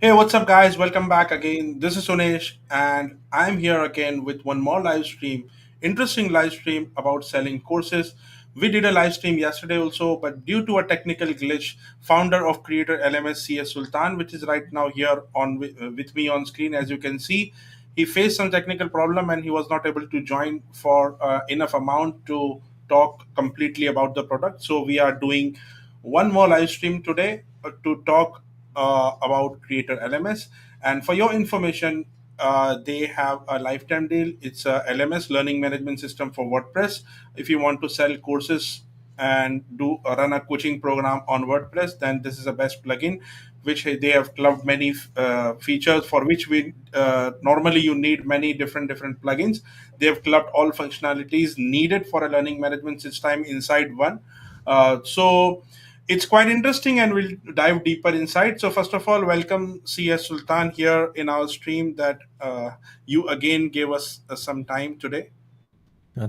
Hey, what's up, guys? Welcome back again. This is Sunesh, and I'm here again with one more live stream. Interesting live stream about selling courses. We did a live stream yesterday also, but due to a technical glitch, founder of Creator LMS CS Sultan, which is right now here on with me on screen, as you can see, he faced some technical problem and he was not able to join for enough amount to talk completely about the product. So we are doing one more live stream today to talk about Creator LMS. And for your information, they have a lifetime deal. It's a LMS, learning management system for WordPress. If you want to sell courses and do run a coaching program on WordPress, then this is the best plugin. Which they have clubbed many features for which we normally you need many different plugins. They have clubbed all functionalities needed for a learning management system inside one. So it's quite interesting and we'll dive deeper inside. So first of all, welcome CS Sultan here in our stream that you again gave us some time today.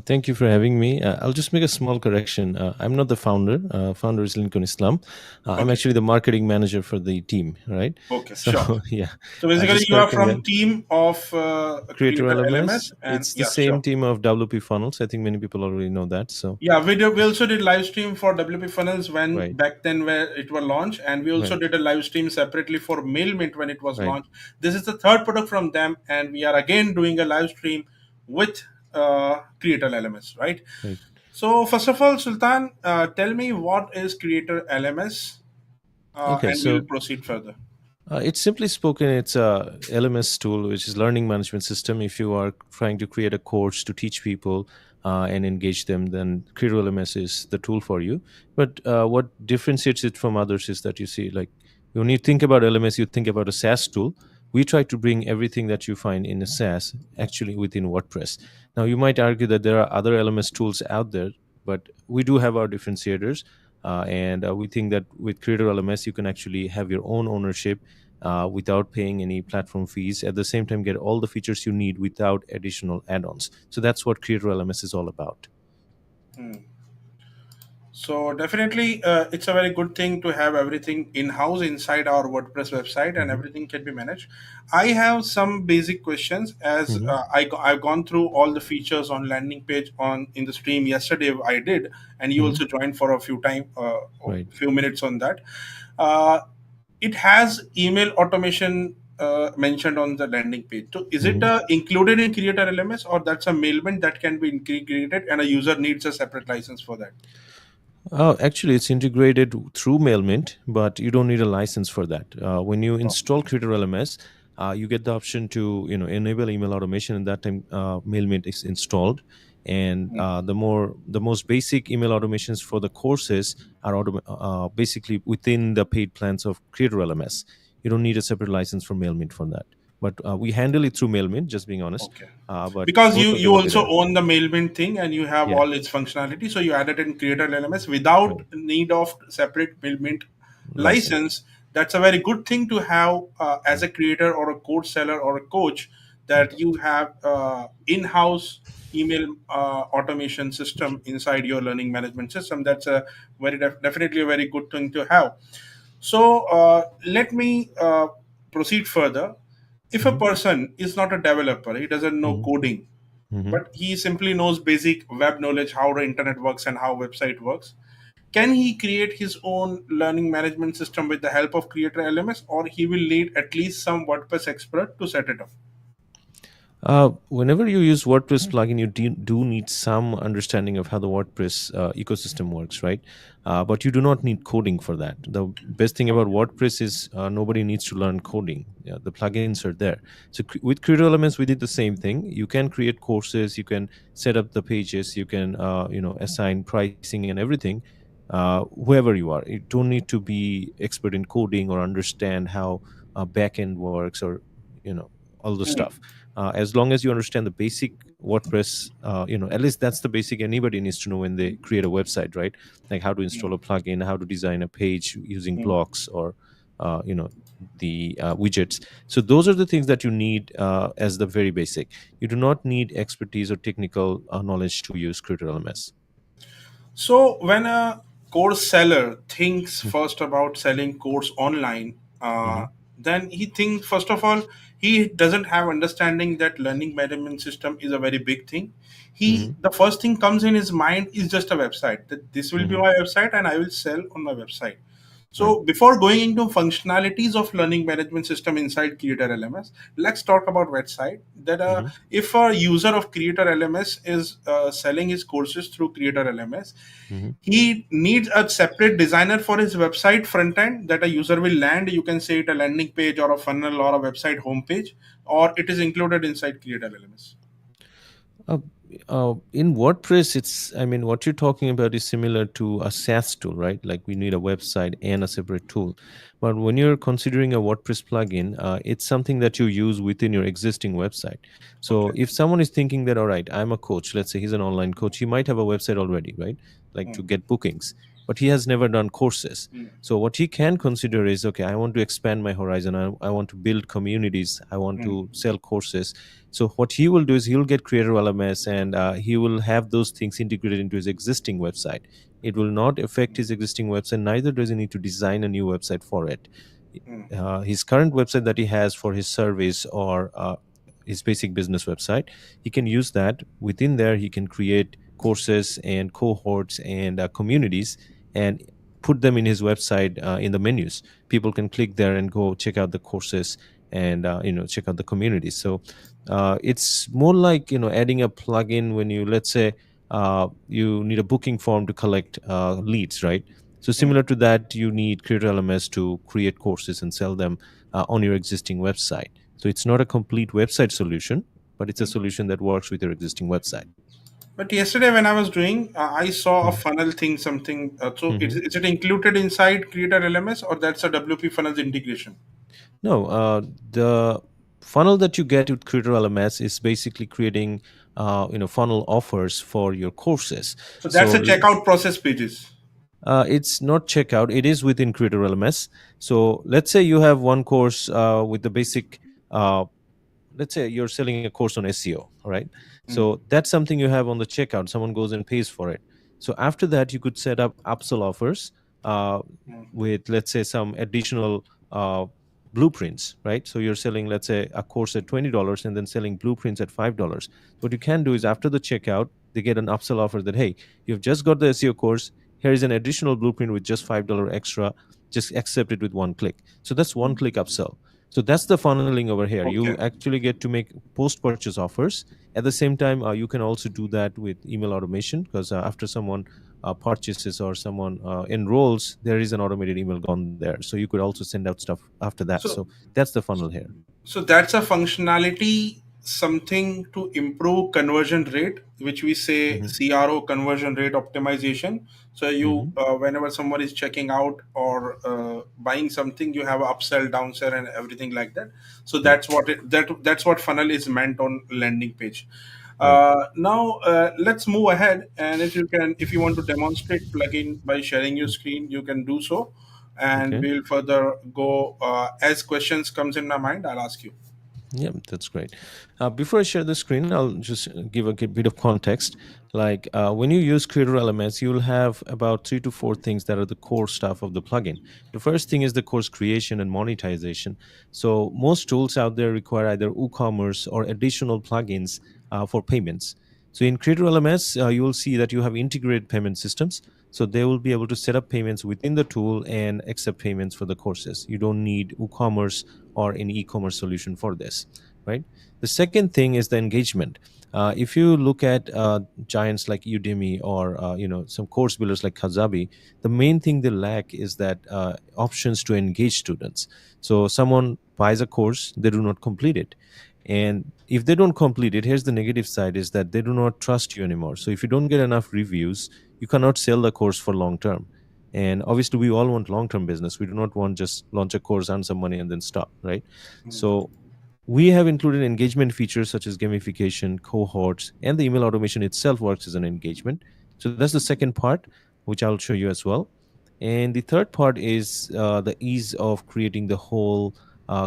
Thank you for having me. I'll just make a small correction. I'm not the founder. Founder is Lincoln Islam. I'm Okay. actually the marketing manager for the team, right? Okay, So sure. yeah, So basically just you are correcting that. from team of Creator Creator LMS. LMS and It's the yeah, same sure. team of WP Funnels. I think many people already know that. So Yeah, we also did live stream for WP Funnels when right, back then where it was launched, and we also right, did a live stream separately for MailMint when it was right, launched. This is the third product from them, and we are again doing a live stream with Creator LMS, right? right. So first of all, Sultan, tell me what is Creator LMS, Okay, and we'll so proceed further. it's simply spoken, it's a LMS tool, which is learning management system. If you are trying to create a course to teach people and engage them, then Creator LMS is the tool for you. But what differentiates it from others is that you see, like when you think about LMS, you think about a SaaS tool. We try to bring everything that you find in a SaaS actually within WordPress. Now, you might argue that there are other LMS tools out there, but we do have our differentiators. And we think that with Creator LMS, you can actually have your own ownership without paying any platform fees. At the same time, get all the features you need without additional add-ons. So that's what Creator LMS is all about. Hmm. So definitely, it's a very good thing to have everything in-house inside our WordPress website, and Hmm. everything can be managed. I have some basic questions as Hmm. I've gone through all the features on landing page on in the stream yesterday. I did, and you Hmm. also joined for a Right. few minutes on that. Uh, it has email automation mentioned on the landing page. So is it Hmm. included in Creator LMS, or that's a mailman that can be integrated and a user needs a separate license for that? Actually, it's integrated through MailMint, but you don't need a license for that. When you Oh. install Creator LMS, you get the option to enable email automation, and that time MailMint is installed. And the most basic email automations for the courses are basically within the paid plans of Creator LMS. You don't need a separate license for MailMint for that. But we handle it through MailMint, just being honest. Okay. But Because both you of you them will be also there. own the Mailman thing and you have Yeah, all its functionality, so you added in Creator LMS without right. need of separate Mailman License. license. That's a very good thing to have as Mm. a creator or a code seller or a coach, Mm. that you have in-house email automation system inside your learning management system. That's a definitely a very good thing to have. So let me proceed further. If a Mhm. person is not a developer, he doesn't know Mhm. coding, Mhm. but he simply knows basic web knowledge, how the internet works and how website works, can he create his own learning management system with the help of Creator LMS, or he will need at least some WordPress expert to set it up? Whenever you use WordPress plugin, you do need some understanding of how the WordPress ecosystem works, right? But you do not need coding for that. The best thing about Okay. WordPress is nobody needs to learn coding. Yeah, the plugins are there. So with Creator Elements, we did the same thing. You can create courses, you can set up the pages, you can assign pricing and everything. Whoever you are, you don't need to be expert in coding or understand how backend works or all the Hmm. stuff. As long as you understand the basic WordPress, at least that's the basic anybody needs to know when they create a website, right? Like how to install a plugin, how to design a page using Hmm. blocks or uh, you know the widgets. So those are the things that you need as the very basic. You do not need expertise or technical knowledge to use Creator LMS. So when a course seller thinks first about selling course online, Mm-hmm. then he thinks, first of all, he doesn't have understanding that learning management system is a very big thing. Mm-hmm. The first thing comes in his mind is just a website, that this will be Mm-hmm. my website and I will sell on my website. Right. So before going into functionalities of learning management system inside Creator LMS, let's talk about website. That Mm-hmm. if a user of Creator LMS is selling his courses through Creator LMS, Mm-hmm. he needs a separate designer for his website front end that a user will land. You can say it a landing page or a funnel or a website homepage, or it is included inside Creator LMS. Uh, in WordPress, I mean, what you're talking about is similar to a SaaS tool, right? Like we need a website and a separate tool. But when you're considering a WordPress plugin, it's something that you use within your existing website. So Okay. if someone is thinking that, all right, I'm a coach, let's say he's an online coach, he might have a website already, right? Like to Mm, get bookings, but he has never done courses. mm, So what he can consider is, okay, I want to expand my horizon. I want to build communities. I want to mm, sell courses. So what he will do is he'll get Creator LMS, and he will have those things integrated into his existing website. It will not affect his existing website. Neither does he need to design a new website for it. mm, His current website that he has for his service or his basic business website, he can use that. Within there, he can create courses and cohorts and communities and put them in his website in the menus. People can click there and go check out the courses and check out the communities. So it's more like adding a plugin when you, let's say, you need a booking form to collect leads, right? So mm. similar to that, you need Creator LMS to create courses and sell them on your existing website. So it's not a complete website solution, but it's a solution that works with your existing website. But yesterday when I was doing, I saw a Mhm. funnel thing, something. So Mhm. is it included inside Creator LMS, or that's a WP funnels integration? No, the funnel that you get with Creator LMS is basically creating funnel offers for your courses. So that's So a checkout process pages. it's not checkout, it is within Creator LMS. So let's say you have one course with the basic uh, let's say you're selling a course on SEO, all right? Mm, So that's something you have on the checkout. Someone goes and pays for it. So after that, you could set up upsell offers uh, mm, with, let's say, some additional blueprints, right? So you're selling, let's say, a course at $20 and then selling blueprints at $5. What you can do is after the checkout, they get an upsell offer that, hey, you've just got the SEO course. Here is an additional blueprint with just $5 extra. Just accept it with one click. So that's one click upsell. So that's the funneling over here. You okay. actually get to make post purchase offers. At the same time, you can also do that with email automation because after someone purchases or someone enrolls, there is an automated email gone there. So you could also send out stuff after that. So So that's the funnel here. So that's a functionality, something to improve conversion rate, which we say Hmm. CRO, conversion rate optimization. So Hmm. whenever someone is checking out or buying something, you have upsell, downsell, and everything like that. So Right, that's what funnel is meant on landing page. right. Now let's move ahead, and if you want to demonstrate plugin by sharing your screen, you can do so, and Okay. we'll further go as questions comes in my mind. I'll ask you. Yeah, that's great. Before I share the screen, I'll just give a bit of context. Like when you use Creator LMS, you'll have about 3 to 4 things that are the core stuff of the plugin. The first thing is the course creation and monetization. So most tools out there require either WooCommerce or additional plugins for payments. So in Creator LMS, you will see that you have integrated payment systems. So they will be able to set up payments within the tool and accept payments for the courses. You don't need WooCommerce or an e-commerce solution for this, right? The second thing is the engagement. If you look at giants like Udemy or some course builders like Kajabi, the main thing they lack is that options to engage students. So someone buys a course, they do not complete it, and if they don't complete it, here's the negative side: is that they do not trust you anymore. So if you don't get enough reviews, you cannot sell the course for long term. And obviously we all want long term business. We do not want just launch a course, earn some money, and then stop, right? So we have included engagement features such as gamification, cohorts, and the email automation itself works as an engagement. So that's the second part, which I'll show you as well. And the third part is the ease of creating the whole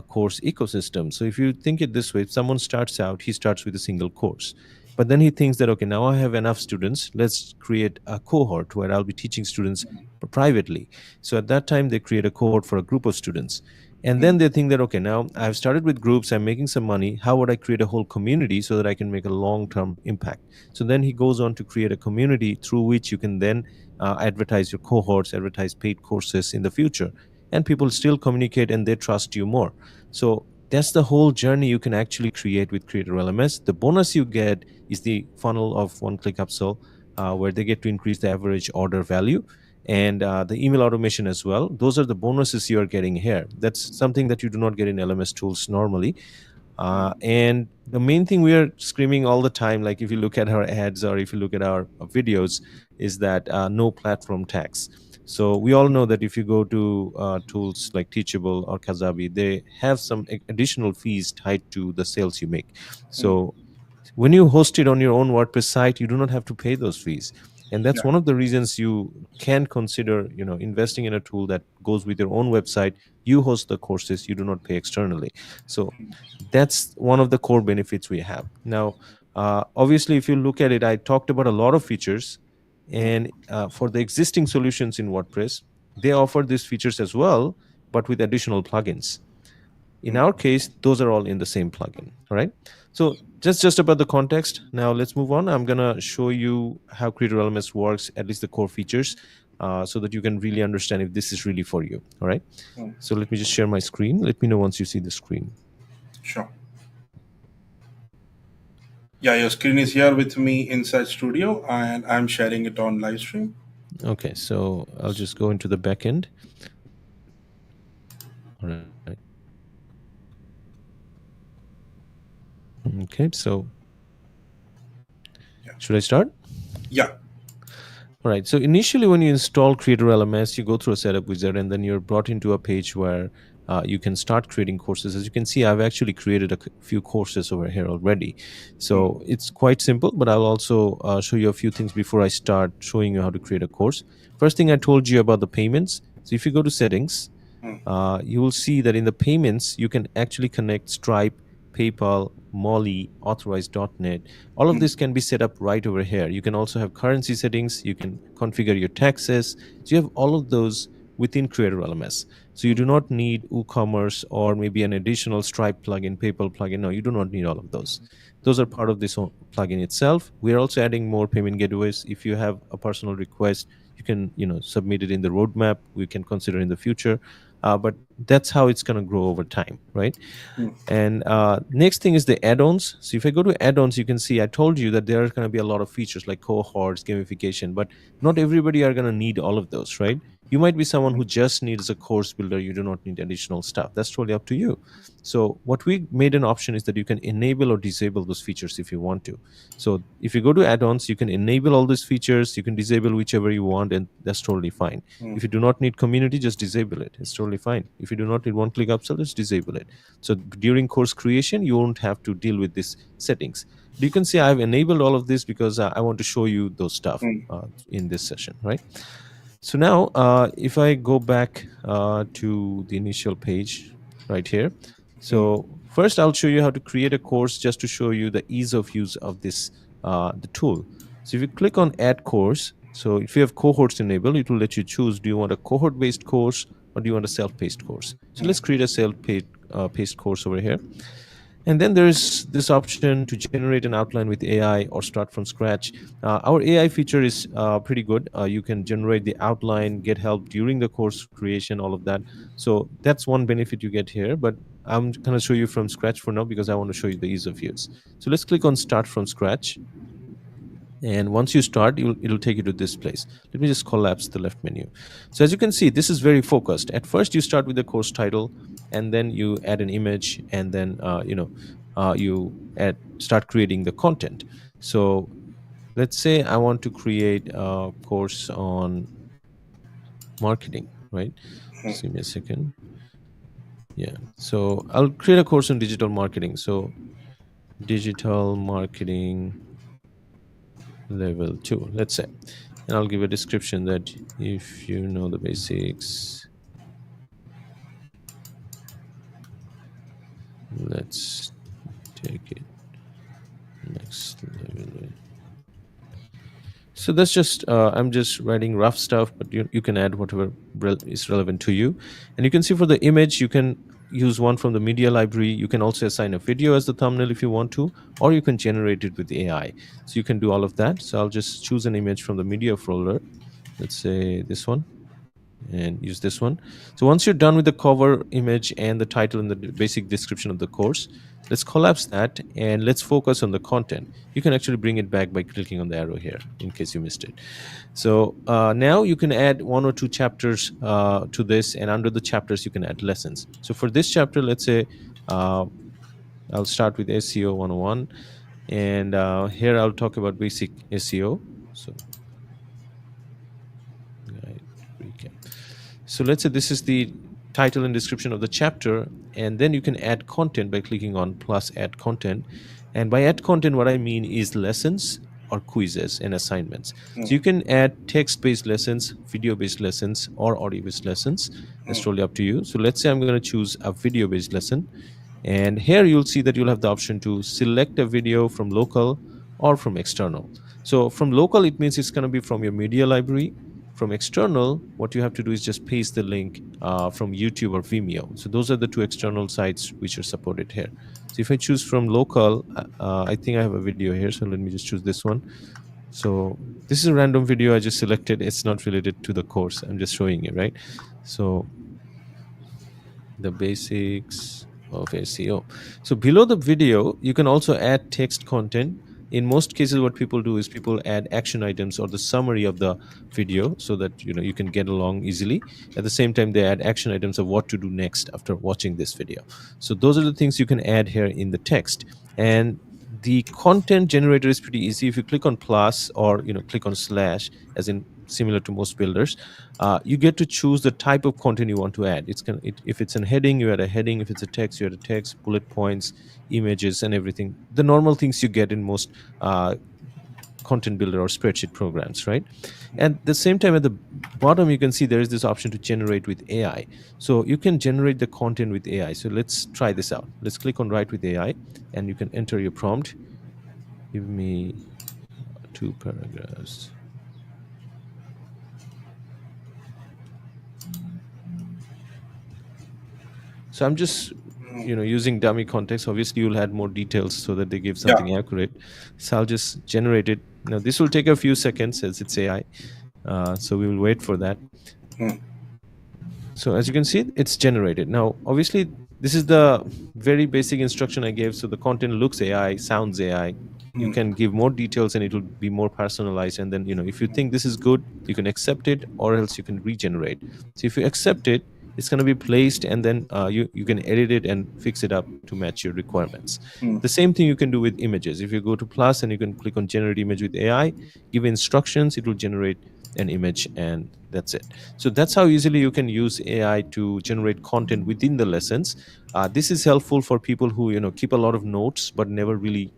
course ecosystem. So if you think it this way, if someone starts out, he starts with a single course. But then he thinks that, okay, now I have enough students. Let's create a cohort where I'll be teaching students privately. So at that time, they create a cohort for a group of students. And then they think that, okay, now I've started with groups, I'm making some money. How would I create a whole community so that I can make a long term impact? So then he goes on to create a community through which you can then advertise your cohorts, advertise paid courses in the future. And people still communicate and they trust you more. So that's the whole journey you can actually create with Creator LMS. The bonus you get is the funnel of one click upsell, where they get to increase the average order value, and the email automation as well. Those are the bonuses you are getting here. That's something that you do not get in LMS tools normally. And the main thing we are screaming all the time, like if you look at our ads or if you look at our videos, is that no platform tax. So we all know that if you go to tools like Teachable or Kajabi, they have some additional fees tied to the sales you make. So when you host it on your own WordPress site, you do not have to pay those fees. And that's Yeah. one of the reasons you can consider, investing in a tool that goes with your own website. You host the courses, you do not pay externally. So that's one of the core benefits we have. Now, obviously, if you look at it, I talked about a lot of features. And for the existing solutions in WordPress, they offer these features as well, but with additional plugins. In our case, those are all in the same plugin. All right. So just about the context. Now let's move on. I'm gonna show you how Creator LMS works, at least the core features, so that you can really understand if this is really for you. All right. So let me just share my screen. Let me know once you see the screen. Sure. Yeah, your screen is here with me inside studio, and I'm sharing it on live stream. Okay. So I'll just go into the backend. All right. Okay. So Yeah. should I start? Yeah. All right. So initially, when you install Creator LMS, you go through a setup wizard, and then you're brought into a page where you can start creating courses. As you can see, I've actually created a few courses over here already. So it's quite simple, but I'll also show you a few things before I start showing you how to create a course. First thing I told you about the payments. So if you go to settings, you will see that in the payments, you can actually connect Stripe, PayPal, Molly, Authorize.net. All of this can be set up right over here. You can also have currency settings. You can configure your taxes. So you have all of those within Creator LMS. So you do not need WooCommerce or maybe an additional Stripe plugin, PayPal plugin. No, you do not need all of those. Those are part of this plugin itself. We are also adding more payment gateways. If you have a personal request, you can submit it in the roadmap. We can consider in the future. But that's how it's going to grow over time, right? And next thing is the add-ons. So if I go to add-ons, you can see I told you that there are going to be a lot of features like cohorts, gamification, but not everybody are going to need all of those, right? You might be someone who just needs a course builder. You do not need additional stuff. That's totally up to you. So what we made an option is that you can enable or disable those features if you want to. So if you go to add-ons, you can enable all these features. You can disable whichever you want, and that's totally fine. If you do not need community, just disable it. It's totally fine. If you do not need one-click upsell, just disable it. So during course creation, you won't have to deal with these settings. But you can see I've enabled all of this because I want to show you those stuff in this session, right? So now, if I go back to the initial page right here. So first, I'll show you how to create a course just to show you the ease of use of this the tool. So if you click on Add Course, so if you have cohorts enabled, it will let you choose: do you want a cohort-based course or do you want a self-paced course? So let's create a self-paced course over here. And then there's this option to generate an outline with AI or start from scratch. Our AI feature is pretty good. You can generate the outline, get help during the course creation, all of that. So that's one benefit you get here. But I'm going to show you from scratch for now because I want to show you the ease of use. So let's click on Start from Scratch. And once you start, it'll take you to this place. Let me just collapse the left menu. So as you can see, this is very focused. At first, you start with the course title, and then you add an image, and then you start creating the content. So let's say I want to create a course on marketing, right? Just give me a second. Yeah. So I'll create a course on digital marketing. So digital marketing level 2, let's say. And I'll give a description that if you know the basics, let's take it next level. So that's just, I'm just writing rough stuff, but you can add whatever is relevant to you. And you can see for the image, you can use one from the media library. You can also assign a video as the thumbnail if you want to, or you can generate it with AI. So you can do all of that. So I'll just choose an image from the media folder. Let's say this one, and use this one. So once you're done with the cover image and the title and the basic description of the course, let's collapse that and let's focus on the content. You can actually bring it back by clicking on the arrow here in case you missed it. So now you can add one or two chapters to this, and under the chapters you can add lessons. So for this chapter, let's say uh, I'll start with SEO 101, and here I'll talk about basic SEO. So guide recap. So let's say this is the title and description of the chapter, and then you can add content by clicking on plus add content. And by add content, what I mean is lessons or quizzes and assignments. So you can add text-based lessons, video-based lessons, or audio-based lessons. That's totally up to you. So let's say I'm going to choose a video-based lesson. And here you'll see that you'll have the option to select a video from local or from external. So from local, it means it's going to be from your media library. From external, what you have to do is just paste the link from YouTube or Vimeo. So those are the two external sites which are supported here. So if I choose from local, I think I have a video here. So let me just choose this one. So this is a random video I just selected. It's not related to the course. I'm just showing you, right? So the basics of SEO. So below the video, you can also add text content. In most cases, what people do is people add action items or the summary of the video so that you can get along easily. At the same time, they add action items of what to do next after watching this video. So those are the things you can add here in the text. And the content generator is pretty easy. If you click on plus or click on slash, as in similar to most builders, you get to choose the type of content you want to add. If it's a heading, you add a heading. If it's a text, you add a text, bullet points, images, and everything. The normal things you get in most content builder or spreadsheet programs, right? And at the same time, at the bottom, you can see there is this option to generate with AI. So you can generate the content with AI. So let's try this out. Let's click on Write with AI, and you can enter your prompt. Give me 2 paragraphs. So I'm just using dummy context. Obviously you'll add more details so that they give something accurate. So I'll just generate it. Now this will take a few seconds as it's AI, so we will wait for that. So as you can see, it's generated. Now obviously this is the very basic instruction I gave. So the content looks AI, sounds AI. You can give more details and it will be more personalized. And then if you think this is good, you can accept it, or else you can regenerate. So if you accept it, it's going to be placed, and then you can edit it and fix it up to match your requirements. The same thing you can do with images. If you go to plus and you can click on generate image with AI, give instructions, it will generate an image, and that's it. So that's how easily you can use AI to generate content within the lessons. This is helpful for people who keep a lot of notes but never really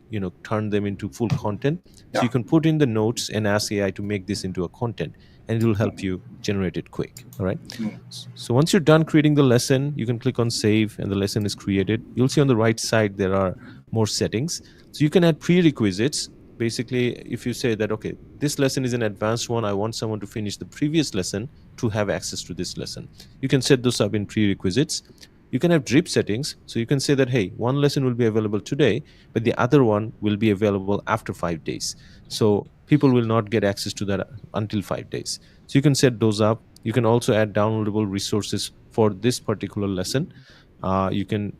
turn them into full content. So you can put in the notes and ask AI to make this into a content, and it will help you generate it quick. All right. So once you're done creating the lesson, you can click on save, and the lesson is created. You'll see on the right side there are more settings. So you can add prerequisites. Basically, if you say that, okay, this lesson is an advanced one, I want someone to finish the previous lesson to have access to this lesson, you can set those up in prerequisites. You can have drip settings. So you can say that, hey, one lesson will be available today, but the other one will be available after 5 days. So people will not get access to that until 5 days. So you can set those up. You can also add downloadable resources for this particular lesson. You can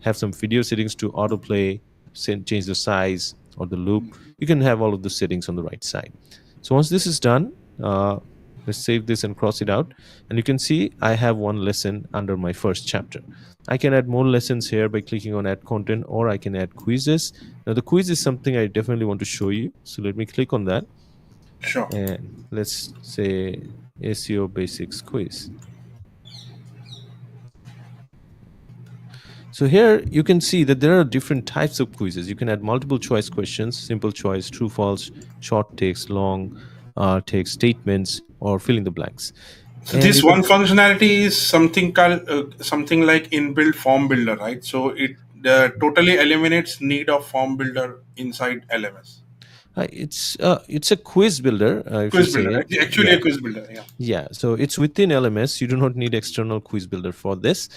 have some video settings to autoplay, change the size or the loop. You can have all of the settings on the right side. So once this is done, let's save this and cross it out, and you can see I have one lesson under my first chapter. I can add more lessons here by clicking on add content, or I can add quizzes. Now the quiz is something I definitely want to show you, so let me click on that. Sure. And let's say SEO basics quiz. So here you can see that there are different types of quizzes. You can add multiple choice questions, simple choice, true, false, short text, long text, statements, or fill in the blanks. So And this you can, one functionality is something called something like inbuilt form builder, right? So it totally eliminates need of form builder inside LMS. it's a quiz builder, if you Quiz say builder, it. actually Yeah. a quiz builder. Yeah. Yeah, so it's within LMS. You do not need external quiz builder for this.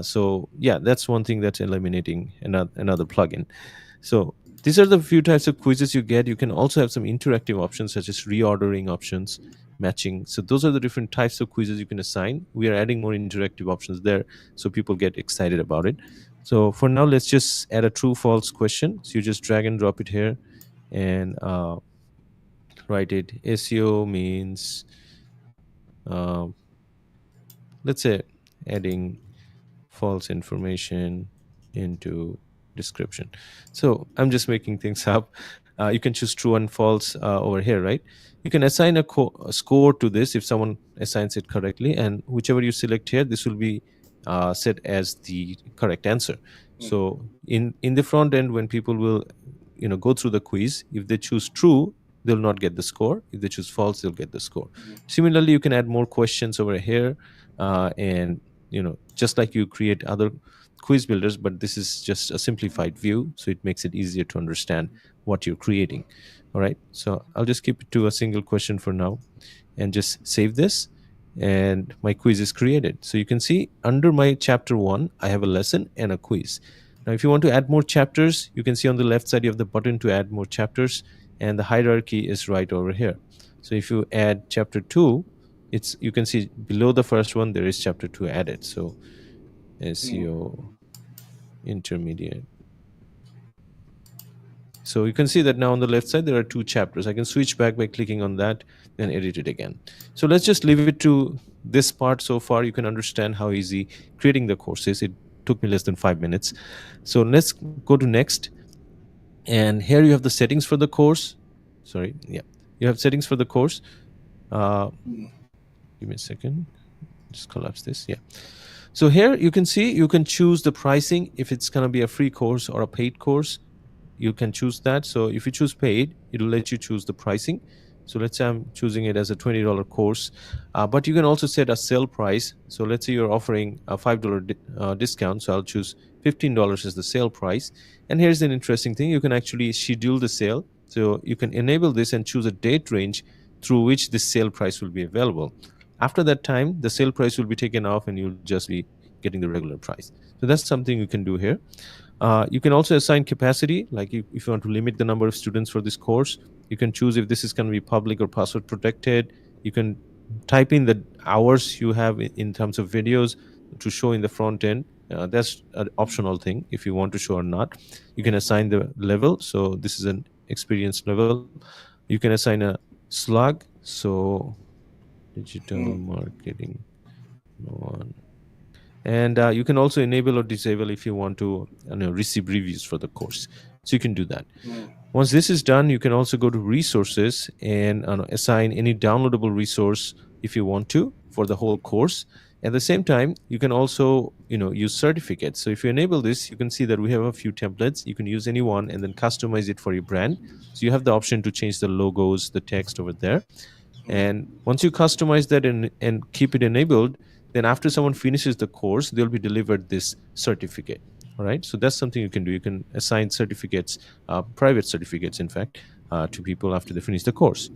So yeah, that's one thing that's eliminating another plugin. So these are the few types of quizzes you get. You can also have some interactive options such as reordering options, matching. So those are the different types of quizzes you can assign. We are adding more interactive options there so people get excited about it. So for now, let's just add a true false question. So you just drag and drop it here and write it. SEO means, um, let's say, adding false information into description. So I'm just making things up. You can choose true and false over here, right? You can assign a score to this if someone assigns it correctly, and whichever you select here, this will be set as the correct answer. So in the front end, when people will go through the quiz, if they choose true, they'll not get the score. If they choose false, they'll get the score. Similarly, you can add more questions over here, and just like you create other quiz builders, but this is just a simplified view, so it makes it easier to understand what you're creating. All right, so I'll just keep it to a single question for now and just save this, and my quiz is created. So you can see under my chapter 1 I have a lesson and a quiz. Now if you want to add more chapters, you can see on the left side you have the button to add more chapters, and the hierarchy is right over here. So if you add chapter 2, it's, you can see below the first one there is chapter 2 added. So SEO intermediate. So you can see that now on the left side there are 2 chapters. I can switch back by clicking on that, then edit it again. So let's just leave it to this part. So far you can understand how easy creating the course is. It took me less than 5 minutes. So let's go to next, and here you have the settings for the course. Sorry, yeah, you have settings for the course. Give me a second, just collapse this. Yeah, so here you can see you can choose the pricing, if it's going to be a free course or a paid course. You can choose that. So if you choose paid, it will let you choose the pricing. So let's say I'm choosing it as a $20 course, but you can also set a sale price. So let's say you're offering a $5 discount, so I'll choose $15 as the sale price. And here's an interesting thing: you can actually schedule the sale. So you can enable this and choose a date range through which this sale price will be available. After that time, the sale price will be taken off and you'll just be getting the regular price. So that's something you can do here. You can also assign capacity, like if you want to limit the number of students for this course, you can choose if this is going to be public or password protected. You can type in the hours you have in terms of videos to show in the front end. That's an optional thing if you want to show or not. You can assign the level. So this is an experience level. You can assign a slug. So digital marketing one. And you can also enable or disable if you want to receive reviews for the course. So you can do that. Once this is done, you can also go to resources and assign any downloadable resource if you want to for the whole course. At the same time, you can also use certificates. So if you enable this, you can see that we have a few templates. You can use any one and then customize it for your brand. So you have the option to change the logos, the text over there. And once you customize that and keep it enabled, then after someone finishes the course, they'll be delivered this certificate. All right, so that's something you can do. You can assign certificates, private certificates in fact, to people after they finish the course.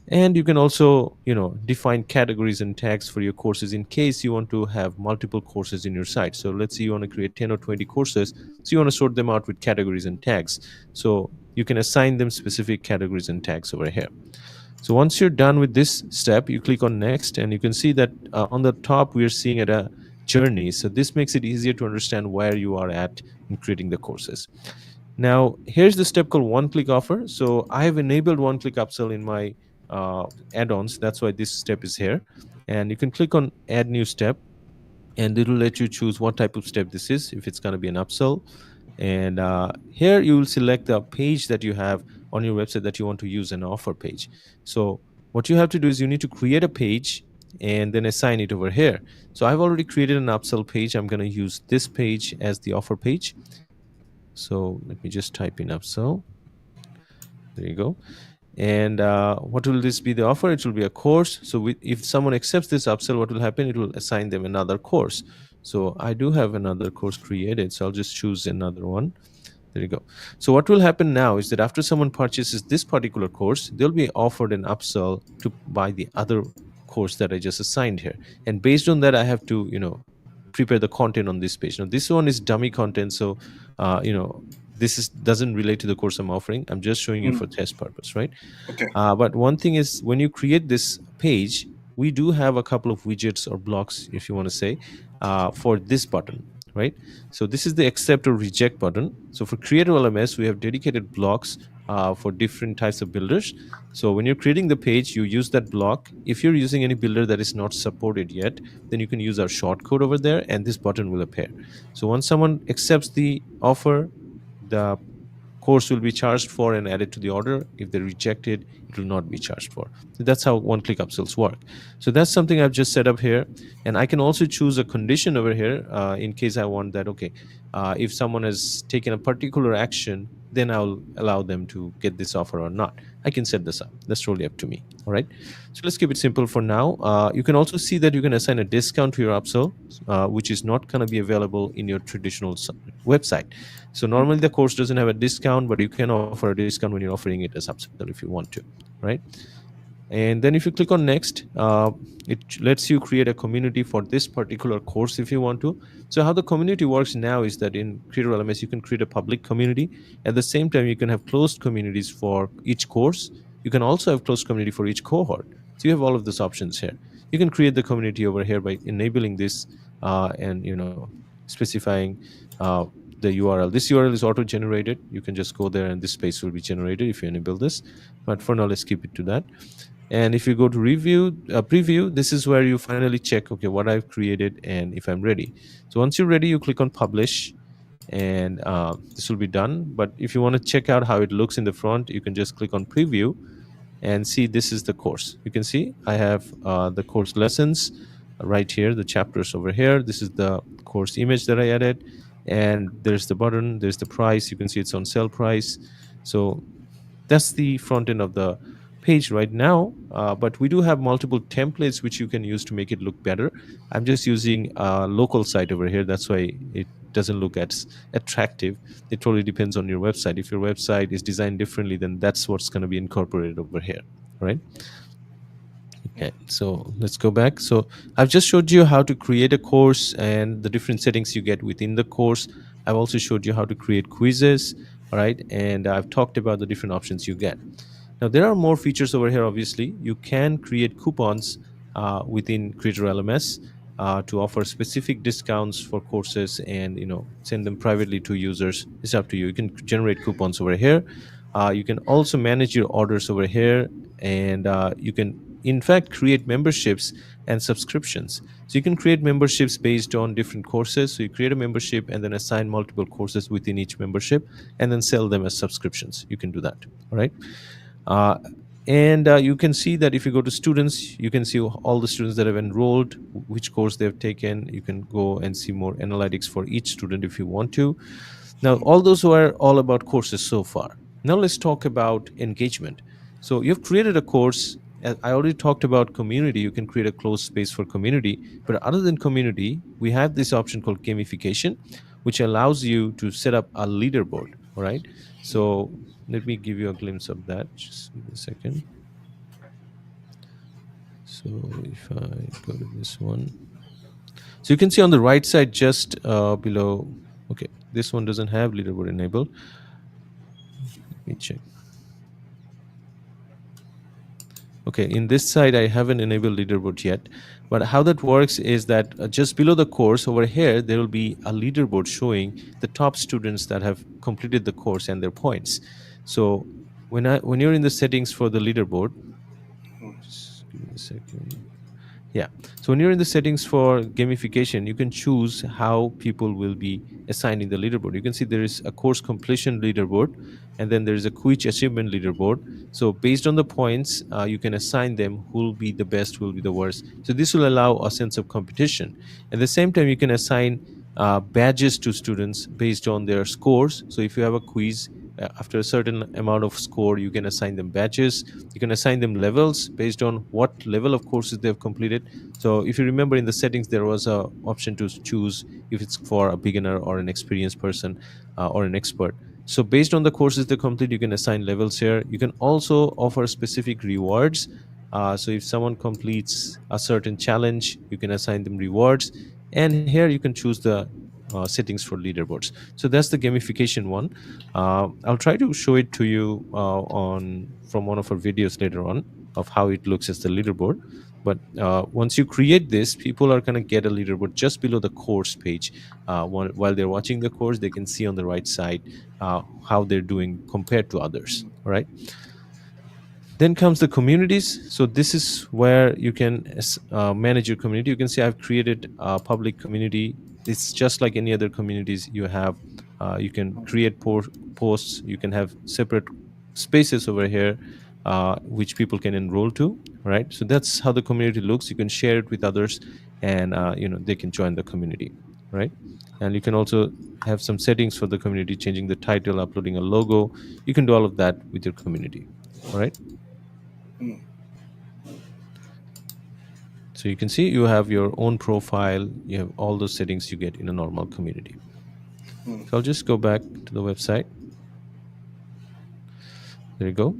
And you can also define categories and tags for your courses in case you want to have multiple courses in your site. So let's say you want to create 10 or 20 courses, so you want to sort them out with categories and tags. So you can assign them specific categories and tags over here. So once you're done with this step, you click on next, and you can see that on the top we are seeing at a journey. So this makes it easier to understand where you are at in creating the courses. Now here's the step called one-click offer. So I have enabled one-click upsell in my add-ons. That's why this step is here. And you can click on add new step, and it will let you choose what type of step this is, if it's going to be an upsell. And here you will select the page that you have on your website that you want to use, an offer page. So what you have to do is you need to create a page and then assign it over here. So I've already created an upsell page. I'm going to use this page as the offer page. So let me just type in upsell. There you go. And what will this be the offer? It will be a course. So if someone accepts this upsell, what will happen? It will assign them another course. So I do have another course created, so I'll just choose another one. There you go. So what will happen now is that after someone purchases this particular course, they'll be offered an upsell to buy the other course that I just assigned here. And based on that, I have to prepare the content on this page. Now this one is dummy content, so this is doesn't relate to the course I'm offering. I'm just showing you for Mm. test purpose, right? Okay. But one thing is, when you create this page, we do have a couple of widgets or blocks, if you want to say, for this button, right? So this is the accept or reject button. So for Creator LMS, we have dedicated blocks for different types of builders. So when you're creating the page, you use that block. If you're using any builder that is not supported yet, then you can use our shortcode over there, and this button will appear. So once someone accepts the offer, the course will be charged for and added to the order. If they reject it, it will not be charged for. So that's how one-click upsells work. So that's something I've just set up here. And I can also choose a condition over here in case I want that, okay, if someone has taken a particular action, then I'll allow them to get this offer or not. I can set this up. That's totally up to me. All right. So let's keep it simple for now. You can also see that you can assign a discount to your upsell, which is not going to be available in your traditional website. So normally the course doesn't have a discount, but you can offer a discount when you're offering it as upsell if you want to, right? And then if you click on next, it lets you create a community for this particular course if you want to. So how the community works now is that in Creator LMS, you can create a public community. At the same time, you can have closed communities for each course. You can also have closed community for each cohort. So you have all of those options here. You can create the community over here by enabling this and specifying the URL. This URL is auto-generated. You can just go there and this space will be generated if you enable this. But for now, let's keep it to that. And if you go to preview, this is where you finally check, okay, what I've created and if I'm ready. So once you're ready, you click on publish, and this will be done. But if you want to check out how it looks in the front, you can just click on preview and see this is the course. You can see I have the course lessons right here, the chapters over here. This is the course image that I added, and there's the button, there's the price. You can see it's on sale price. So that's the front end of the page right now, but we do have multiple templates which you can use to make it look better. I'm just using a local site over here, that's why it doesn't look as attractive. It totally depends on your website. If your website is designed differently, then that's what's going to be incorporated over here, right? Okay, so let's go back. So I've just showed you how to create a course and the different settings you get within the course. I've also showed you how to create quizzes, all right? And I've talked about the different options you get. Now, there are more features over here, obviously. You can create coupons within Creator LMS to offer specific discounts for courses and, send them privately to users. It's up to you. You can generate coupons over here. You can also manage your orders over here, and you can in fact create memberships and subscriptions. So you can create memberships based on different courses. So you create a membership and then assign multiple courses within each membership and then sell them as subscriptions. You can do that. All right. uh, and you can see that if you go to students, you can see all the students that have enrolled, which course they've taken. You can go and see more analytics for each student if you want to. Now, all those are all about courses so far. Now let's talk about engagement. So you've created a course. I already talked about community. You can create a closed space for community. But other than community, we have this option called gamification, which allows you to set up a leaderboard. All right. So let me give you a glimpse of that. Just give me a second. So if I go to this one, so you can see on the right side just below. Okay, this one doesn't have leaderboard enabled. Let me check. Okay, in this side, I haven't enabled leaderboard yet. But how that works is that just below the course over here, there will be a leaderboard showing the top students that have completed the course and their points. So when you're in the settings for the leaderboard, just give me a second. Yeah. So when you're in the settings for gamification, you can choose how people will be assigned in the leaderboard. You can see there is a course completion leaderboard, and then there is a quiz achievement leaderboard. So based on the points, you can assign them who will be the best, who will be the worst. So this will allow a sense of competition. At the same time, you can assign badges to students based on their scores. So if you have a quiz, after a certain amount of score, you can assign them badges. You can assign them levels based on what level of courses they've completed. So if you remember, in the settings there was a option to choose if it's for a beginner or an experienced person or an expert. So based on the courses they complete, you can assign levels here. You can also offer specific rewards. So if someone completes a certain challenge, you can assign them rewards. And here you can choose the settings for leaderboards. So that's the gamification one. I'll try to show it to you on from one of our videos later on of how it looks as the leaderboard. But once you create this, people are going to get a leaderboard just below the course page. While they're watching the course, they can see on the right side how they're doing compared to others. All right. Then comes the communities. So this is where you can manage your community. You can see I've created a public community. It's just like any other communities you have. You can create posts. You can have separate spaces over here, which people can enroll to. Right. So that's how the community looks. You can share it with others, and they can join the community. Right. And you can also have some settings for the community, changing the title, uploading a logo. You can do all of that with your community. All right. Mm, So you can see you have your own profile, you have all those settings you get in a normal community. mm, So I'll just go back to the website. There you go.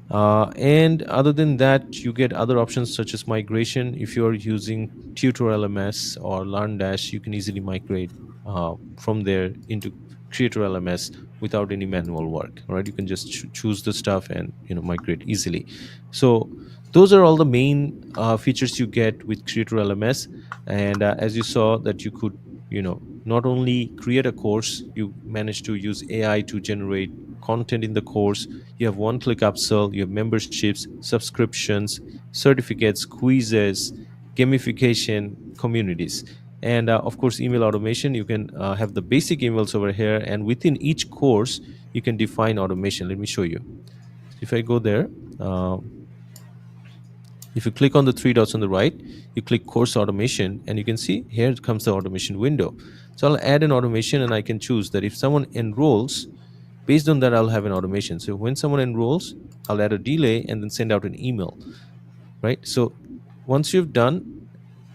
And other than that, you get other options such as migration. If you're using TutorLMS or LearnDash, you can easily migrate from there into CreatorLMS without any manual work. Right? You can just choose the stuff and migrate easily. So those are all the main features you get with CreatorLMS. And as you saw, that you could not only create a course, you manage to use AI to generate content in the course. You have one-click upsell, you have memberships, subscriptions, certificates, quizzes, gamification, communities, and of course, email automation. You can have the basic emails over here, and within each course, you can define automation. Let me show you. If I go there, uh, if you click on the three dots on the right, you click course automation, and you can see here comes the automation window. So I'll add an automation, and I can choose that if someone enrolls, based on that, I'll have an automation. So when someone enrolls, I'll add a delay and then send out an email, right? So once you've done,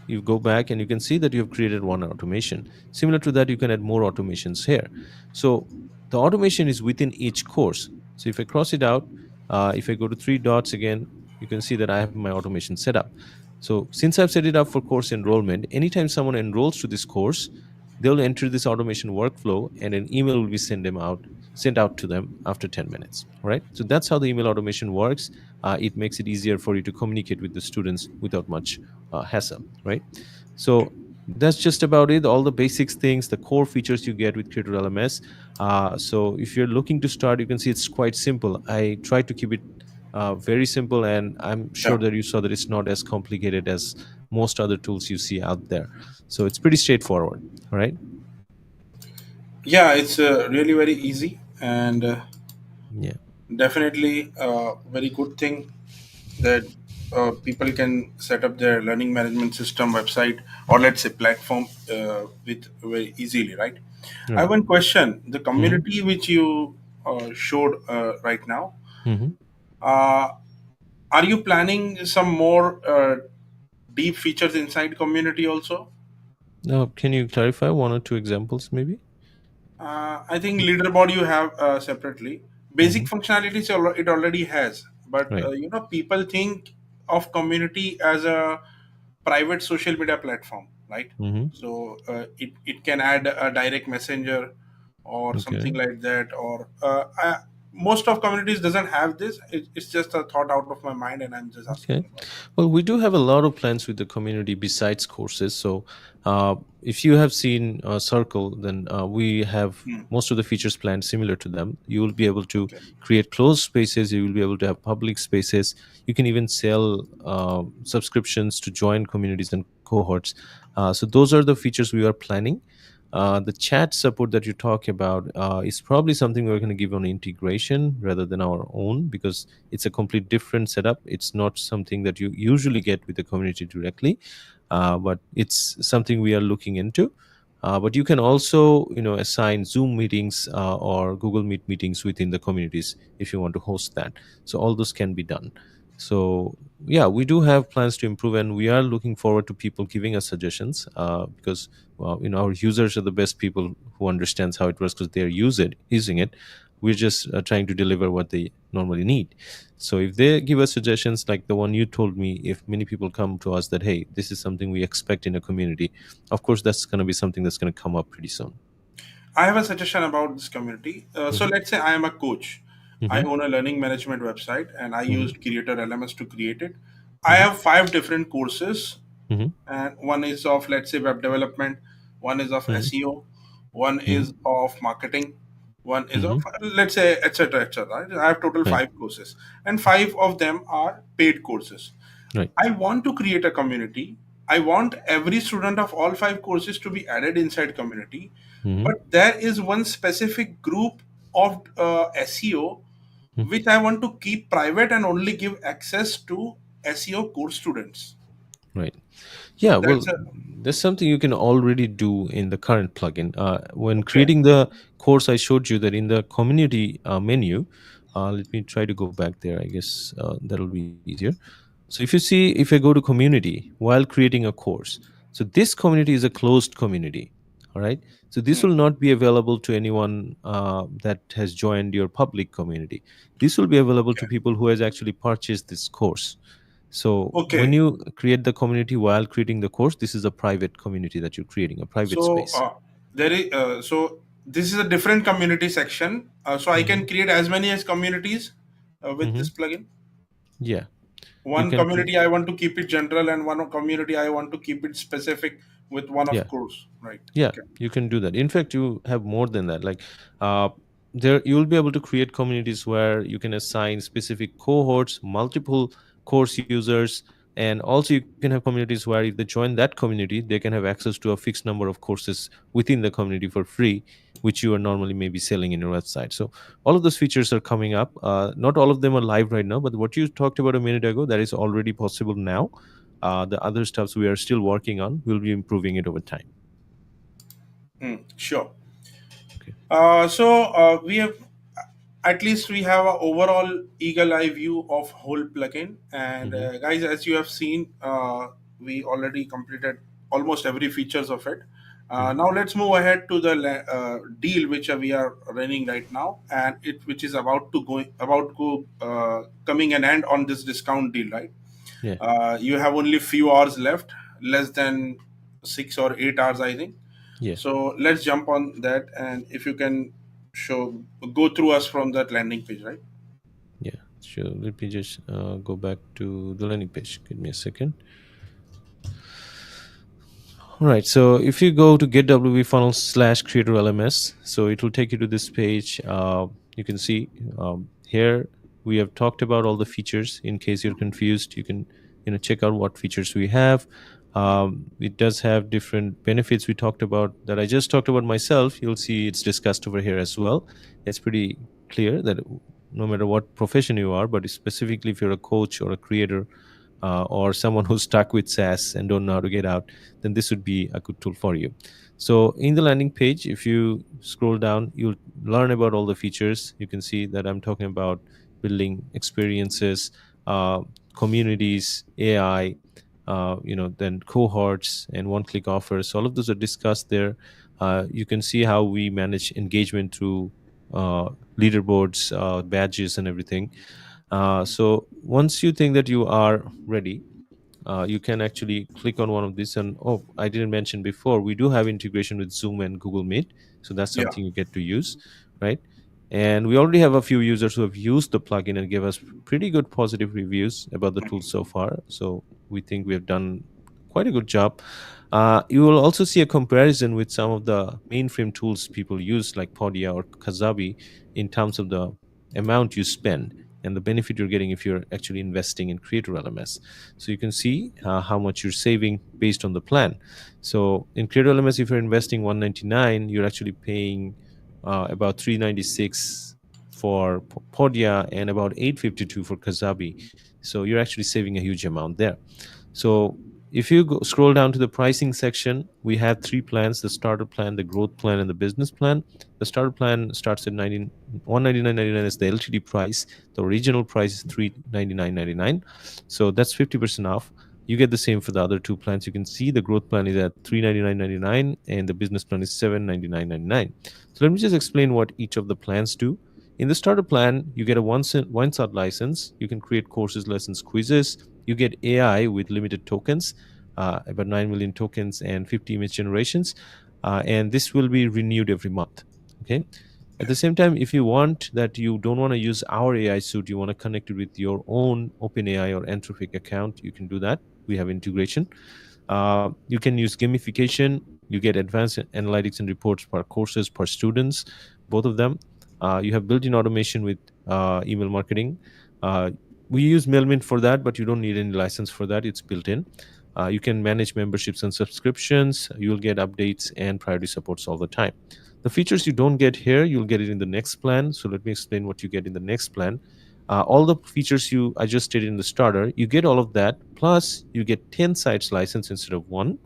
you go back and you can see that you have created one automation. Similar to that, you can add more automations here. So the automation is within each course. So if I cross it out, if I go to three dots again, you can see that I have my automation set up. So since I've set it up for course enrollment, anytime someone enrolls to this course, they'll enter this automation workflow, and an email will be sent out to them after 10 minutes. All right. So that's how the email automation works. It makes it easier for you to communicate with the students without much hassle, right? So that's just about it. All the basics things, the core features you get with Creator LMS. So if you're looking to start, you can see it's quite simple. I try to keep it very simple, and I'm sure yeah. that you saw that it's not as complicated as most other tools you see out there. So it's pretty straightforward. All right. Yeah, it's really very easy and Yeah. definitely a very good thing that people can set up their learning management system website, or let's say platform, with very easily, right? I have Right. one question. The Hmm. community which you showed right now, Hmm. uh, are you planning some more deep features inside community also? Now, can you clarify one or two examples, maybe? I think leaderboard you have separately. Basic Hmm. functionalities it already has, but Right. people think of community as a private social media platform, right? Hmm. So it can add a direct messenger or Okay. something like that, or most of communities doesn't have this. It's just a thought out of my mind, and I'm just Okay. asking about it. Well, we do have a lot of plans with the community besides courses. So, if you have seen Circle, then we have Hmm. most of the features planned similar to them. You will be able to Okay. create closed spaces. You will be able to have public spaces. You can even sell subscriptions to join communities and cohorts. So, those are the features we are planning. The chat support that you talk about is probably something we're going to give on integration rather than our own, because it's a complete different setup. It's not something that you usually get with the community directly, but it's something we are looking into. But you can also assign Zoom meetings or Google Meet meetings within the communities if you want to host that. So all those can be done. So yeah, we do have plans to improve, and we are looking forward to people giving us suggestions, because our users are the best people who understands how it works, because they're using it. We're just trying to deliver what they normally need. So if they give us suggestions like the one you told me, if many people come to us that, hey, this is something we expect in a community, of course that's going to be something that's going to come up pretty soon. I have a suggestion about this community. So Hmm. let's say I am a coach. I Hmm. own a learning management website and I Hmm. used Creator LMS to create it. I Hmm. have five different courses, Hmm. and one is of, let's say, web development, one is of Hmm. SEO, one Hmm. is of marketing, one is of, Hmm. let's say, etc., etc. Right? I have total Right. five courses, and five of them are paid courses. Right. I want to create a community. I want every student of all five courses to be added inside community, Hmm. but there is one specific group of SEO which I want to keep private and only give access to SEO course students. Right. So Yeah, well, that's a there's something you can already do in the current plugin. When okay. creating the course, I showed you that in the community menu, let me try to go back there. I guess that'll be easier. So if you see, if I go to community while creating a course, so this community is a closed community. All right. So this Hmm. will not be available to anyone that has joined your public community. This will be available to Okay. people who has actually purchased this course. So when Okay. you create the community while creating the course, this is a private community that you're creating, a private So space. there is so this is a different community section. So I Hmm. can create as many as communities with Hmm. this plugin. Yeah, you One can create. community I want to keep it general, and one community I want to keep it specific with one of Yeah, course. Right. yeah, Okay. you can do that. In fact, you have more than that. Like, uh, there you will be able to create communities where you can assign specific cohorts, multiple course users, and also you can have communities where if they join that community, they can have access to a fixed number of courses within the community for free, which you are normally maybe selling in your website. So all of those features are coming up. Not all of them are live right now, but what you talked about a minute ago, that is already possible now. The other stuffs we are still working on, we'll be improving it over time. Sure. Okay. We have, at least we have a overall eagle eye view of whole plugin. And Hmm. guys, as you have seen, we already completed almost every features of it. Hmm. Now let's move ahead to the deal which we are running right now, and it which is about to coming an end on this discount deal, right? Yeah. You have only few hours left, less than 6 or 8 hours, I think. Yeah. So let's jump on that, and if you can show go through us from that landing page, right? Yeah. Sure. Let me just go back to the landing page. Give me a second. All right. So if you go to getwv funnel slash creator LMS, so it will take you to this page. You can see here we have talked about all the features. In case you're confused, you can check out what features we have. It does have different benefits we talked about that I just talked about myself. You'll see it's discussed over here as well. It's pretty clear that no matter what profession you are, but specifically if you're a coach or a creator, or someone who's stuck with SaaS and don't know how to get out, then this would be a good tool for you. So in the landing page, if you scroll down, you'll learn about all the features. You can see that I'm talking about building experiences, uh, communities, AI, then cohorts and one-click offers. All of those are discussed there. You can see how we manage engagement through uh, leaderboards, badges, and everything. So once you think that you are ready, you can actually click on one of these. And oh, I didn't mention before, we do have integration with Zoom and Google Meet, so that's Yeah. something you get to use, right? And we already have a few users who have used the plugin and give us pretty good positive reviews about the tool so far. So we think we have done quite a good job. You will also see a comparison with some of the mainframe tools people use, like Podia or Kazabi, in terms of the amount you spend and the benefit you're getting if you're actually investing in Creator LMS. So you can see how much you're saving based on the plan. So in Creator LMS, if you're investing 199, you're actually paying about 396 for Podia and about 852 for Kazabi. So you're actually saving a huge amount there. So if you scroll down to the pricing section, we have three plans: the starter plan, the growth plan, and the business plan. The starter plan starts at 199.99 is the LTD price. The original price is 399.99. So that's 50% off. You get the same for the other two plans. You can see the growth plan is at 399.99 and the business plan is 799.99. So let me just explain what each of the plans do. In the starter plan, you get a one shot license. You can create courses, lessons, quizzes. You get AI with limited tokens, about 9 million tokens and 50 image generations. And this will be renewed every month. Okay. At the same time, if you want that, you don't want to use our AI suite, you want to connect it with your own OpenAI or Anthropic account, you can do that. We have integration. You can use gamification. You get advanced analytics and reports per courses per students, both of them. You have built-in automation with email marketing. Uh, we use Mailmint for that, but you don't need any license for that. It's built in. You can manage memberships and subscriptions. You'll get updates and priority supports all the time. The features you don't get here, you'll get it in the next plan. So let me explain what you get in the next plan. All the features you I just stated in the starter, you get all of that. Plus, you get 10 sites license instead of one.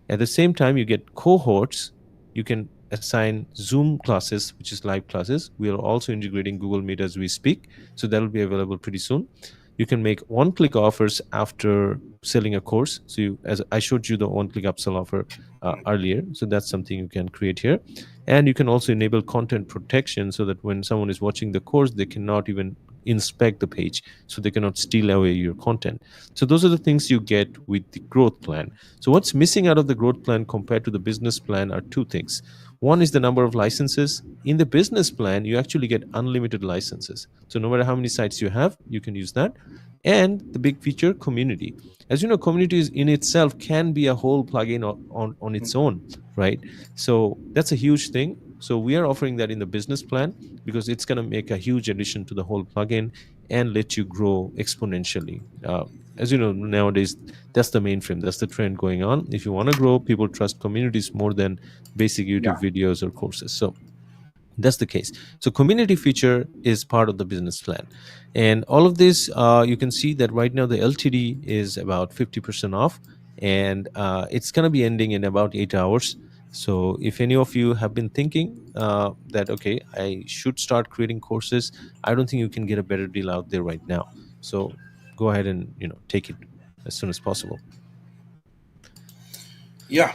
At the same time, you get cohorts. You can assign Zoom classes, which is live classes. We are also integrating Google Meet as we speak. So that'll be available pretty soon. You can make one-click offers after selling a course. So as I showed you the one-click upsell offer earlier. So that's something you can create here. And you can also enable content protection so that when someone is watching the course, they cannot even inspect the page. So they cannot steal away your content. So those are the things you get with the growth plan. So what's missing out of the growth plan compared to the business plan are two things. One is the number of licenses. In the business plan, you actually get unlimited licenses. So no matter how many sites you have, you can use that. And the big feature, community. As you know, communities in itself can be a whole plugin on its own, right? So that's a huge thing. So we are offering that in the business plan because it's going to make a huge addition to the whole plugin and let you grow exponentially. As you know, nowadays that's the mainframe, that's the trend going on. If you want to grow, people trust communities more than basic Yeah. YouTube videos or courses. So that's the case. So community feature is part of the business plan, and all of this, you can see that right now the LTD is about 50% off, and it's going to be ending in about 8 hours. So if any of you have been thinking that okay, I should start creating courses, I don't think you can get a better deal out there right now. So go ahead and take it as soon as possible. Yeah.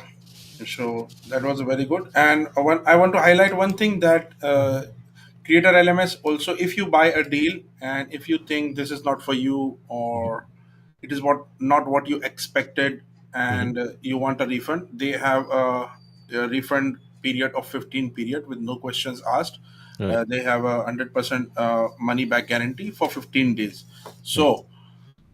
So that was very good. And I want to highlight one thing that Creator LMS also, if you buy a deal and if you think this is not for you Mhm. or it is what not what you expected Mhm. and you want a refund, they have a refund period of 15 period with no questions asked. Right. They have a 100% money back guarantee for 15 days. Mhm. So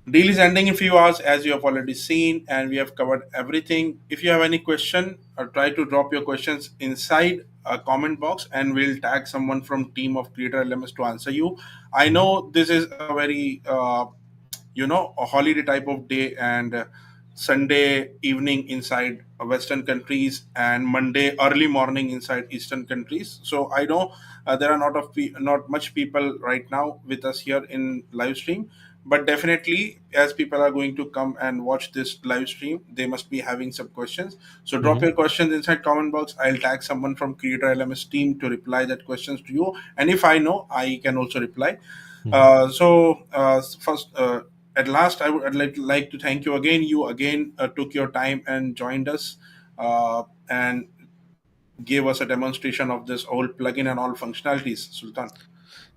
deal is ending in few hours, as you have already seen, and we have covered everything. If you have any question, try to drop your questions inside a comment box, and we'll tag someone from team of Creator LMS to answer you. I Mhm. know this is a very a holiday type of day, and Sunday evening inside Western countries and Monday early morning inside Eastern countries. So I know there are not much people right now with us here in live stream, but definitely as people are going to come and watch this live stream, they must be having some questions. So drop Mhm. your questions inside comment box. I'll tag someone from Creator LMS team to reply that questions to you, and if I know, I can also reply. Mhm. First, at last, I'd like to thank you again. You again took your time and joined us and gave us a demonstration of this whole plugin and all functionalities, Sultan.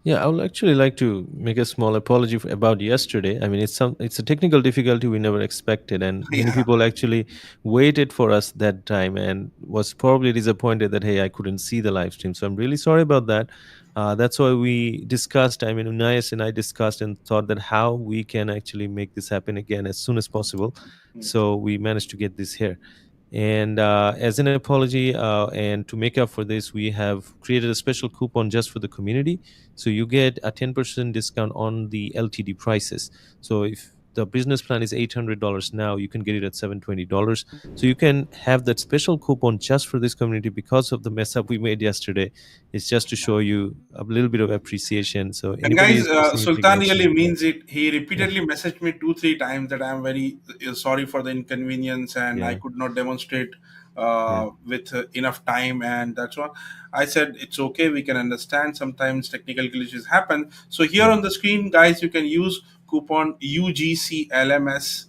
Yeah, I would actually like to make a small apology about yesterday. I mean, it's a technical difficulty we never expected, and many Yeah. people actually waited for us that time and was probably disappointed that hey, I couldn't see the live stream. So I'm really sorry about that. That's why we discussed. I mean, Unais and I discussed and thought that how we can actually make this happen again as soon as possible. So we managed to get this here. And as an apology and to make up for this, we have created a special coupon just for the community. So you get a 10% discount on the LTD prices. So if the business plan is $800 now, you can get it at $720. So you can have that special coupon just for this community because of the mess up we made yesterday. It's just to show you a little bit of appreciation. So And anybody guys, is missing anything, Sultan really mention it. means it. He Yeah. repeatedly messaged me 2 3 times that I am very sorry for the inconvenience and I Yeah. could not demonstrate Yeah. with enough time, and that's why I said it's okay. We can understand sometimes technical glitches happen. So here Mm. on the screen, guys, you can use coupon UGCLMS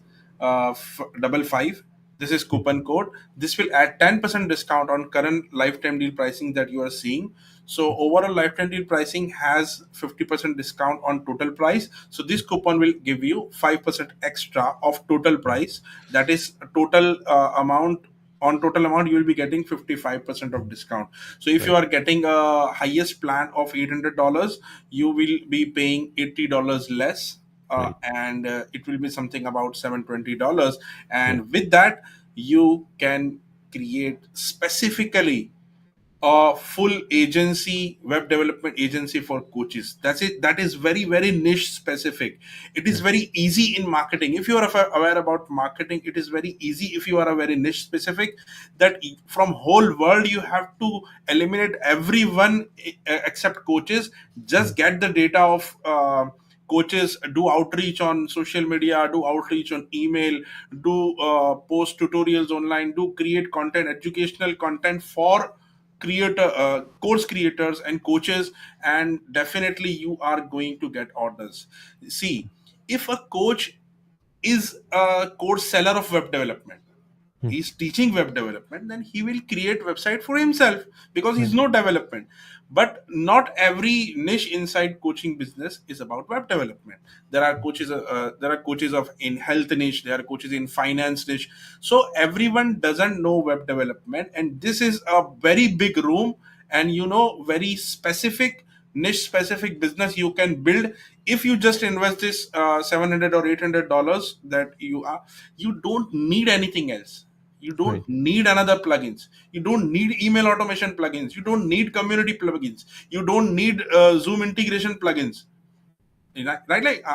55. This is coupon code. This will add 10% discount on current lifetime deal pricing that you are seeing. So overall lifetime deal pricing has 50% discount on total price. So this coupon will give you 5% extra of total price. That is total amount. On total amount you will be getting 55% of discount. So if you Right. are getting a highest plan of $800, you will be paying $80 less, Right. and it will be something about $720. Yeah. And with that you can create specifically a full agency, web development agency for coaches. That's it. That is very, very niche specific. It is Yeah. very easy in marketing. If you are aware about marketing, it is very easy. If you are a very niche specific, that from whole world you have to eliminate everyone except coaches. Mm. Just get the data of coaches, do outreach on social media, do outreach on email, do post tutorials online, do create content, educational content for creator course creators and coaches, and definitely you are going to get orders. See, if a coach is a course seller of web development, Mm. he's teaching web development, then he will create website for himself because he's Right. no development. But not every niche inside coaching business is about web development. There are coaches of in health niche, there are coaches in finance niche. So everyone doesn't know web development, and this is a very big room, and very specific niche specific business you can build if you just invest this 700 or $800 that you don't need anything else. You don't Right. need another plugins. You don't need email automation plugins. You don't need community plugins. You don't need Zoom integration plugins. Right, like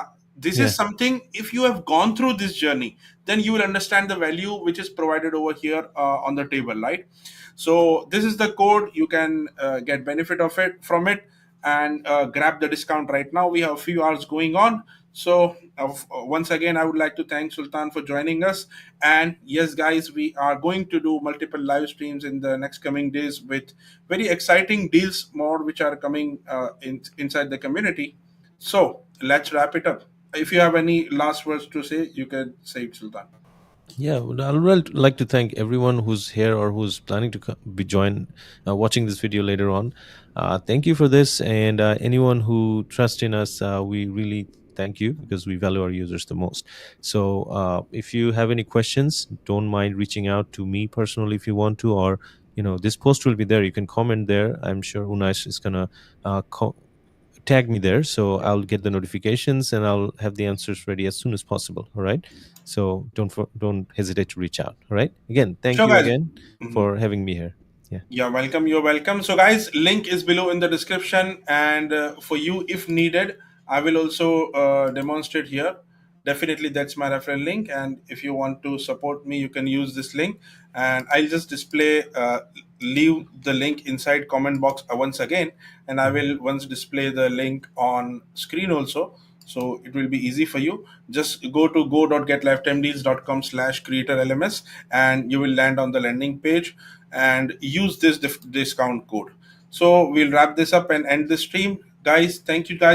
this is Yeah. something, if you have gone through this journey, then you will understand the value which is provided over here on the table, right? So this is the code. You can get benefit of it from it, and grab the discount right now. We have a few hours going on. So once again I would like to thank Sultan for joining us. And yes guys, we are going to do multiple live streams in the next coming days with very exciting deals more which are coming inside the community. So let's wrap it up. If you have any last words to say, you can say it, Sultan. Yeah, well, like to thank everyone who's here or who's planning to be join watching this video later on. Thank you for this, and anyone who trusts in us, we really thank you because we value our users the most. So, if you have any questions, don't mind reaching out to me personally if you want to, or this post will be there. You can comment there. I'm sure Unash is gonna uh, co- tag me there, so I'll get the notifications and I'll have the answers ready as soon as possible. All right, so don't hesitate to reach out. All right, again, thank Sure, you guys. again Mhm. for having me here. Yeah. You're welcome. You're welcome. So, guys, link is below in the description, and for you, if needed, I will also demonstrate here. Definitely, that's my referral link, and if you want to support me, you can use this link, and I'll just leave the link inside comment box once again, and I Mhm. will once display the link on screen also. So it will be easy for you. Just go to go.getlifetimedeals.com/creatorLMS, and you will land on the landing page and use this discount code. So we'll wrap this up and end the stream. Guys, thank you guys